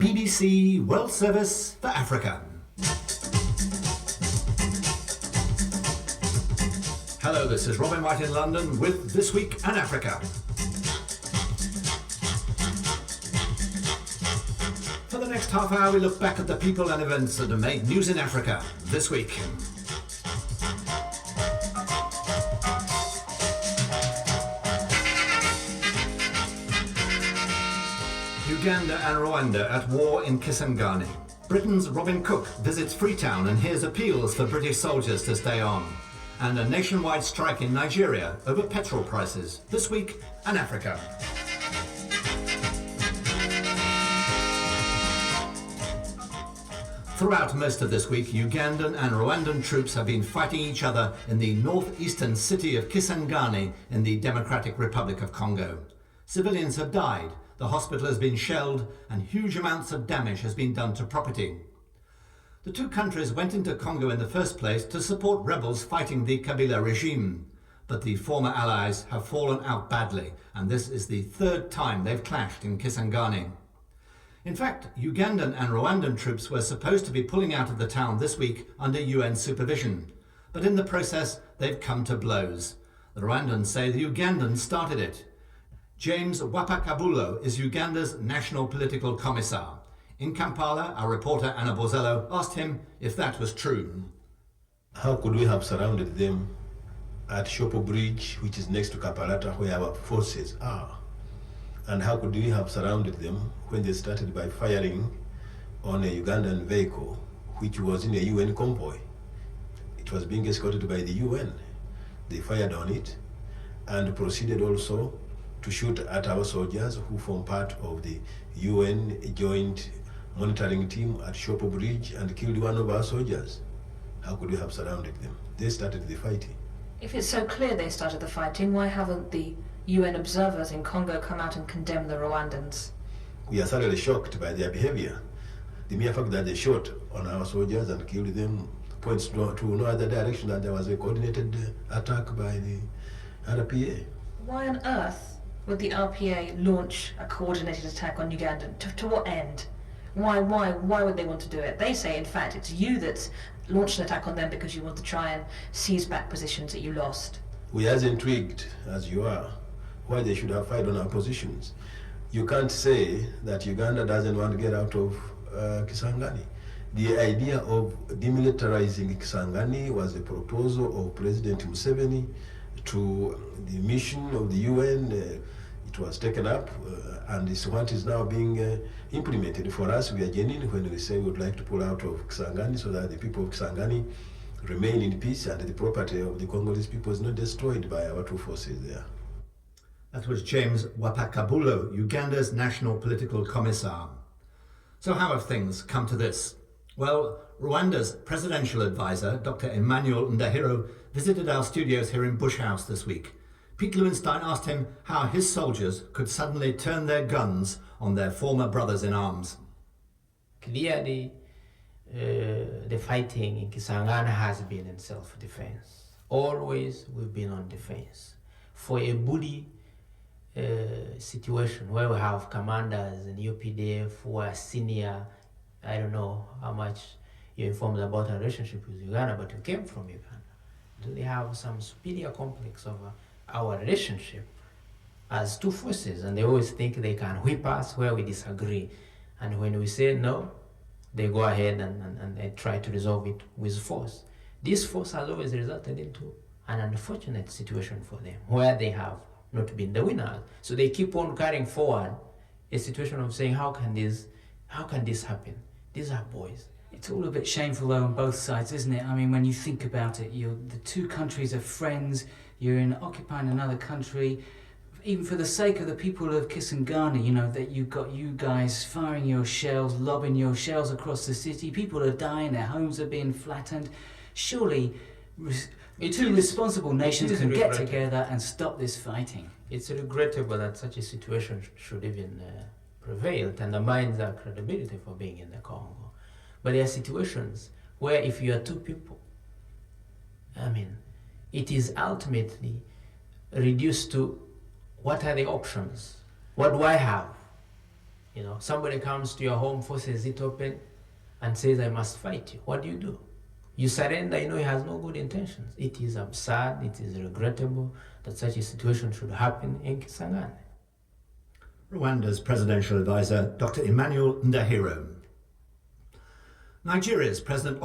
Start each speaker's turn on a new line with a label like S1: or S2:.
S1: BBC World Service for Africa. Hello, this is Robin White in London with This Week in Africa. For the next half hour, we look back at the people and events that have made news in Africa this week. Uganda and Rwanda at war in Kisangani. Britain's Robin Cook visits Freetown and hears appeals for British soldiers to stay on. And a nationwide strike in Nigeria over petrol prices. This week in Africa. Throughout most of this week, Ugandan and Rwandan troops have been fighting each other in the northeastern city of Kisangani in the Democratic Republic of Congo. Civilians have died, the hospital has been shelled, and huge amounts of damage has been done to property. The two countries went into Congo in the first place to support rebels fighting the Kabila regime, but the former allies have fallen out badly, and this is the third time they've clashed in Kisangani. In fact, Ugandan and Rwandan troops were supposed to be pulling out of the town this week under UN supervision, but in the process they've come to blows. The Rwandans say the Ugandans started it. James Wapakabulo is Uganda's national political commissar. In Kampala, our reporter Anna Borzello asked him if that was true.
S2: How could we have surrounded them at Shopo Bridge, which is next to Kapalata, where our forces are? And how could we have surrounded them when they started by firing on a Ugandan vehicle, which was in a UN convoy? It was being escorted by the UN. They fired on it and proceeded also to shoot at our soldiers who form part of the UN joint monitoring team at Shopo Bridge and killed one of our soldiers. How could we have surrounded them? They started the fighting.
S3: If it's so clear they started the fighting, why haven't the UN observers in Congo come out and condemn the Rwandans?
S2: We are thoroughly shocked by their behavior. The mere fact that they shot on our soldiers and killed them points to no other direction than there was a coordinated attack by the RPA.
S3: Why on earth would the RPA launch a coordinated attack on Uganda? To what end? Why would they want to do it? They say, in fact, it's you that's launched an attack on them because you want to try and seize back positions that you lost.
S2: We are as intrigued as you are why they should have fired on our positions. You can't say that Uganda doesn't want to get out of Kisangani. The idea of demilitarizing Kisangani was a proposal of President Museveni to the mission of the UN. It was taken up and it's what is now being implemented. For us, we are genuine when we say we would like to pull out of Kisangani so that the people of Kisangani remain in peace and the property of the Congolese people is not destroyed by our two forces there.
S1: That was James Wapakabulo, Uganda's national political commissar. So how have things come to this? Well, Rwanda's presidential advisor, Dr. Emmanuel Ndahiro, visited our studios here in Bush House this week. Pete Lewinstein asked him how his soldiers could suddenly turn their guns on their former brothers in arms.
S4: Clearly, the fighting in Kisangani has been in self-defense. Always we've been on defense. For a bully situation where we have commanders in UPDF who are senior, I don't know how much you're informed about our relationship with Uganda, but you came from Uganda. Do they have some superior complex of our relationship as two forces? And they always think they can whip us where we disagree. And when we say no, they go ahead and they try to resolve it with force. This force has always resulted into an unfortunate situation for them, where they have not been the winners. So they keep on carrying forward a situation of saying, how can this happen? These are boys.
S5: It's all a bit shameful though on both sides, isn't it? I mean, when you think about it, the two countries are friends, you're occupying another country, even for the sake of the people of Kisangani, you know, that you've got you guys firing your shells, lobbing your shells across the city, people are dying, their homes are being flattened. Surely two responsible nations can get together and stop this fighting.
S4: It's regrettable that such a situation should even prevail. It undermines our credibility for being in the Congo. But there are situations where if you are two people, I mean, it is ultimately reduced to what are the options? What do I have? You know, somebody comes to your home, forces it open, and says, I must fight you. What do? You surrender, you know he has no good intentions. It is absurd, it is regrettable that such a situation should happen in Kisangani.
S1: Rwanda's presidential advisor, Dr. Emmanuel Ndahiro. Nigeria's President